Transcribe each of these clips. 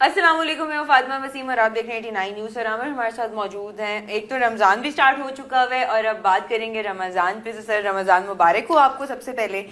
السلام علیکم، میں فاطمہ وسیم اور آپ دیکھ رہے ہیں 89 نیوز اور عامر ہمارے ساتھ موجود ہیں. ایک تو رمضان بھی سٹارٹ ہو چکا ہے اور اب بات کریں گے رمضان پہ. سر رمضان مبارک ہو آپ کو سب سے پہلے.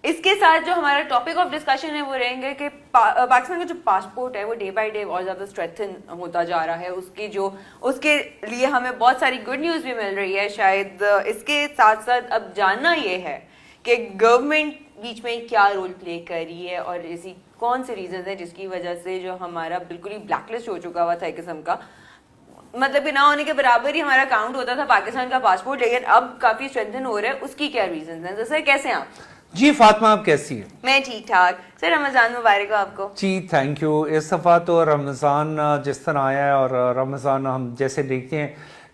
اس کے ساتھ جو ہمارا ٹاپک آف ڈسکشن ہے وہ رہیں گے کہ پاکستان کا جو پاسپورٹ ہے وہ ڈے بائی ڈے اور زیادہ اسٹریتھن ہوتا جا رہا ہے. اس کے لیے ہمیں بہت ساری گڈ نیوز بھی مل رہی ہے. شاید اس کے ساتھ ساتھ اب جاننا یہ ہے کہ گورنمنٹ بیچ میں کیا رول پلے کر رہی ہے اور اسی کون سے ریزنز ہیں جس کی وجہ سے جو ہمارا بالکل ہی بلیک لسٹ ہو چکا ہوا تھا ایک قسم کا، مطلب کہ نہ ہونے کے برابر ہی ہمارا کاؤنٹ ہوتا تھا پاکستان کا پاسپورٹ، لیکن اب کافی اسٹرینتھن ہو رہا ہے. اس کی کیا ریزنز ہیں؟ سر کیسے ہیں آپ؟ جی فاطمہ، آپ کیسی ہیں؟ میں ٹھیک ٹھاک. سر رمضان مبارک ہو آپ کو. جی تھینک یو. اس دفعہ تو رمضان جس طرح آیا ہے، اور رمضان ہم جیسے دیکھتے ہیں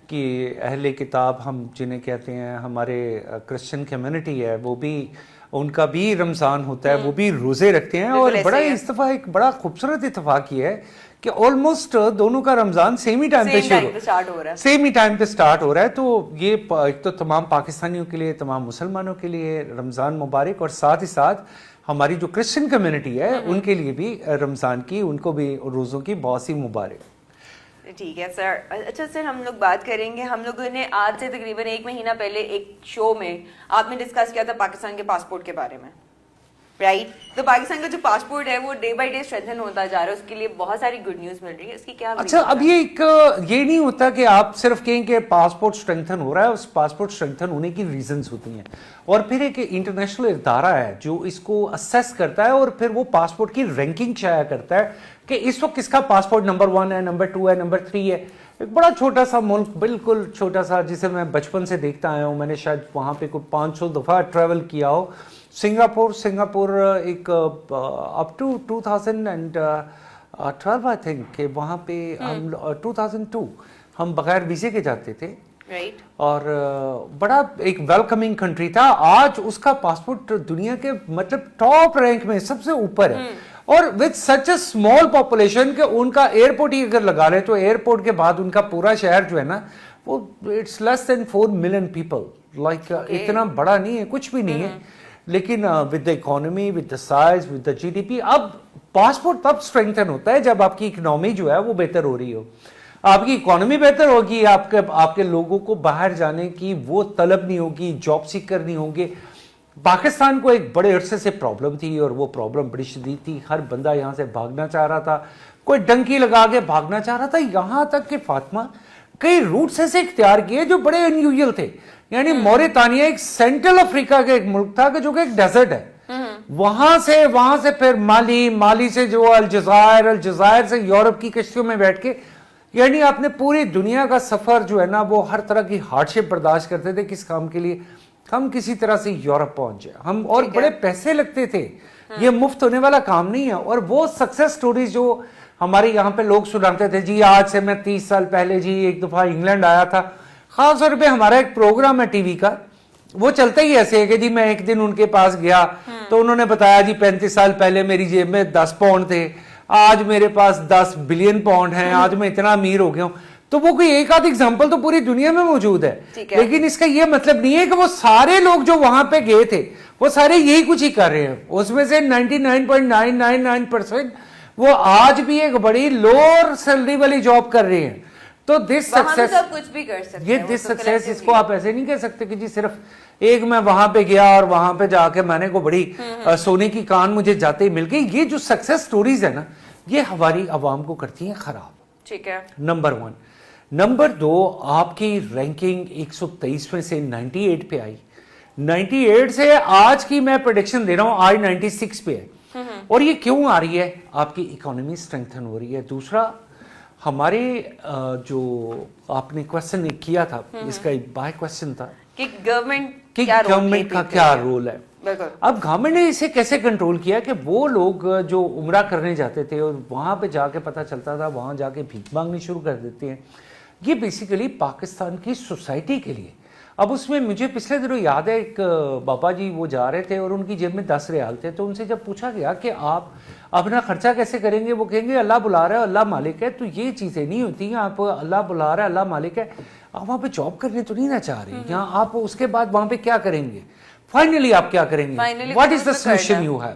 کہ اہل کتاب ہم جنہیں کہتے ہیں، ہمارے کرسچن کمیونٹی ہے، وہ بھی ان کا بھی رمضان ہوتا ہے، وہ بھی روزے رکھتے ہیں. اور بڑا اس دفعہ ایک بڑا خوبصورت اتفاق یہ ہے کہ آلموسٹ دونوں کا رمضان سیم ہی ٹائم پہ سٹارٹ ہو رہا ہے. سیم ہی ٹائم پہ سٹارٹ ہو رہا ہے. تو یہ ایک تو تمام پاکستانیوں کے لیے، تمام مسلمانوں کے لیے رمضان مبارک، اور ساتھ ہی ساتھ ہماری جو کرسچن کمیونٹی ہے ان کے لیے بھی رمضان کی، ان کو بھی روزوں کی بہت سی مبارک. ٹھیک ہے سر. اچھا سر، ہم لوگ بات کریں گے، ہم لوگوں نے آج سے تقریباً 1 مہینہ پہلے ایک شو میں آپ نے ڈسکس کیا تھا پاکستان کے پاسپورٹ کے بارے میں، رائٹ؟ تو پاکستان کا جو پاسپورٹ ہے وہ ڈے بائی ڈے اسٹرینتھن ہوتا جا رہا ہے، اس کے لیے بہت ساری گڈ نیوز مل رہی ہے. اس کی کیا؟ اچھا، اب یہ نہیں ہوتا کہ آپ صرف کہیں کہ پاسپورٹ اسٹرینتھن ہو رہا ہے. اس پاسپورٹ اسٹرینتھن ہونے کی ریزنز ہوتی ہیں، اور پھر ایک انٹرنیشنل ادارہ ہے جو اس کو اسیس کرتا ہے، اور پھر وہ پاسپورٹ کی رینکنگ شائع کرتا ہے کہ اس وقت کس کا پاسپورٹ نمبر 1 ہے، نمبر 2 ہے، نمبر 3 ہے. ایک بڑا چھوٹا سا ملک، بالکل چھوٹا سا، جسے میں بچپن سے دیکھتا آیا ہوں، میں نے شاید وہاں پہ کوئی 500 دفعہ ٹریول کیا ہو. سنگاپور ایک اپ ٹو 2012 آئی تھنک کہ وہاں پہ ہم 2002 ہم بغیر ویزے کے جاتے تھے، اور بڑا ایک ویلکمنگ کنٹری تھا. آج اس کا پاسپورٹ دنیا کے مطلب ٹاپ رینک میں سب سے اوپر ہے، اور with such a small population کہ ان کا ایئرپورٹ ہی اگر لگا رہے تو ایئرپورٹ کے بعد ان کا پورا شہر جو ہے نا وہ it's less than 4 million people. Like اتنا بڑا نہیں ہے، کچھ بھی نہیں ہے، لیکن with the economy, with the size, with the G D P. اب پاسپورٹ تب اسٹرینتھن ہوتا ہے جب آپ کی اکنامی جو ہے وہ بہتر ہو رہی ہو. آپ کی اکانومی بہتر ہوگی، آپ کے لوگوں کو باہر جانے کی وہ طلب نہیں ہوگی، جاب سیکر نہیں ہوں گے. پاکستان کو ایک بڑے عرصے سے پرابلم تھی، اور وہ پرابلم بڑی شدید تھی. ہر بندہ یہاں سے بھاگنا چاہ رہا تھا، کوئی ڈنکی لگا کے بھاگنا چاہ رہا تھا. یہاں تک کہ فاطمہ کئی روٹس ایسے اختیار کیے جو بڑے انیوژل تھے. یعنی موریتانیہ ایک سینٹرل افریقہ کا ایک ملک تھا کہ جو کہ ایک ڈیزرٹ ہے، وہاں سے پھر مالی سے جو الجزائر سے یورپ کی کشتیوں میں بیٹھ کے، یعنی آپ نے پوری دنیا کا سفر جو ہے نا وہ ہر طرح کی ہارڈشپ برداشت کرتے تھے. کس کام کے لیے؟ ہم کسی طرح سے یورپ پہنچ جائے. ہم اور بڑے پیسے لگتے تھے، یہ مفت ہونے والا کام نہیں ہے. اور وہ سکسیس سٹوریز جو ہمارے یہاں پہ لوگ سناتے تھے، جی آج سے میں 30 سال پہلے جی ایک دفعہ انگلینڈ آیا تھا. خاص طور پہ ہمارا ایک پروگرام ہے ٹی وی کا، وہ چلتا ہی ایسے ہے کہ جی میں ایک دن ان کے پاس گیا تو انہوں نے بتایا جی 35 سال پہلے میری جیب میں 10 پاؤنڈ تھے، آج میرے پاس 10 بلین پاؤنڈ ہیں، آج میں اتنا امیر ہو گیا ہوں. تو وہ کوئی ایک آدھ ایگزامپل تو پوری دنیا میں موجود ہے، لیکن اس کا یہ مطلب نہیں ہے کہ وہ سارے لوگ جو وہاں پہ گئے تھے وہ سارے یہی کچھ ہی کر رہے ہیں. اس میں سے 99.999% وہ آج بھی ایک بڑی لوور سیلری والی جاب کر رہے ہیں. تو دس سکسیس، یہ دس سکسیس، اس کو آپ ایسے نہیں کہہ سکتے کہ جی صرف ایک میں وہاں پہ گیا اور وہاں پہ جا کے میں نے کو بڑی سونے کی کان مجھے جاتے ہی مل گئی. یہ جو سکسیس سٹوریز ہے نا یہ ہماری عوام کو کرتی ہیں خراب. ٹھیک ہے، نمبر 1. نمبر 2، آپ کی رینکنگ 123 میں سے 98 پہ آئی. 98 سے آج کی میں پریڈکشن دے رہا ہوں آج 96 پہ ہے. اور یہ کیوں آ رہی ہے؟ آپ کی اکانومی اسٹرینتھن ہو رہی ہے. دوسرا، ہمارے جو آپ نے کوشچن کیا تھا، اس کا ایک بائی کوشچن تھا کہ گورنمنٹ کا کیا رول ہے. اب گورنمنٹ نے اسے کیسے کنٹرول کیا کہ وہ لوگ جو عمرہ کرنے جاتے تھے اور وہاں پہ جا کے پتہ چلتا تھا وہاں جا کے بھیک مانگنی شروع کر دیتے ہیں. یہ بیسیکلی پاکستان کی سوسائٹی کے لیے. اب اس میں مجھے پچھلے دنوں یاد ہے ایک بابا جی وہ جا رہے تھے اور ان کی جیب میں 10 ریال تھے. تو ان سے جب پوچھا گیا کہ آپ اپنا خرچہ کیسے کریں گے، وہ کہیں گے اللہ بلا رہا ہے، اللہ مالک ہے. تو یہ چیزیں نہیں ہوتی ہیں، آپ اللہ بلا رہا ہے، اللہ مالک ہے، آپ وہاں پہ جاب کرنے تو نہیں نہ چاہ رہے، یہاں آپ اس کے بعد وہاں پہ کیا کریں گے؟ فائنلی آپ کیا کریں گے؟ What is the solution you have?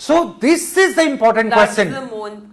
So this is the important question.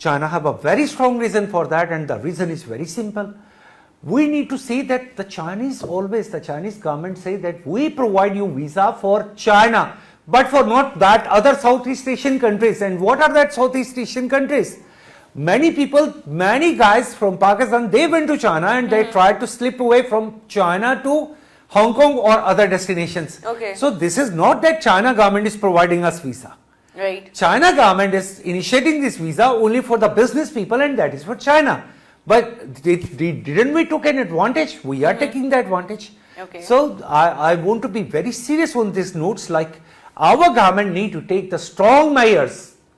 China have a very strong reason for that, and the reason is very simple. We need to see that the Chinese government say that we provide you visa for China, but for not that other Southeast Asian countries. And what are that Southeast Asian countries? Many guys from Pakistan, they went to China and they tried to slip away from China to Hong Kong or other destinations. Okay. So this is not that China government is providing us visa. Right. China government is initiating this visa only for the business people, and that is for China. But didn't we took an advantage? We are taking the advantage. Okay. So I want to be very serious on these notes. Like our government need to take the strong measures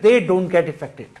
they don't get affected.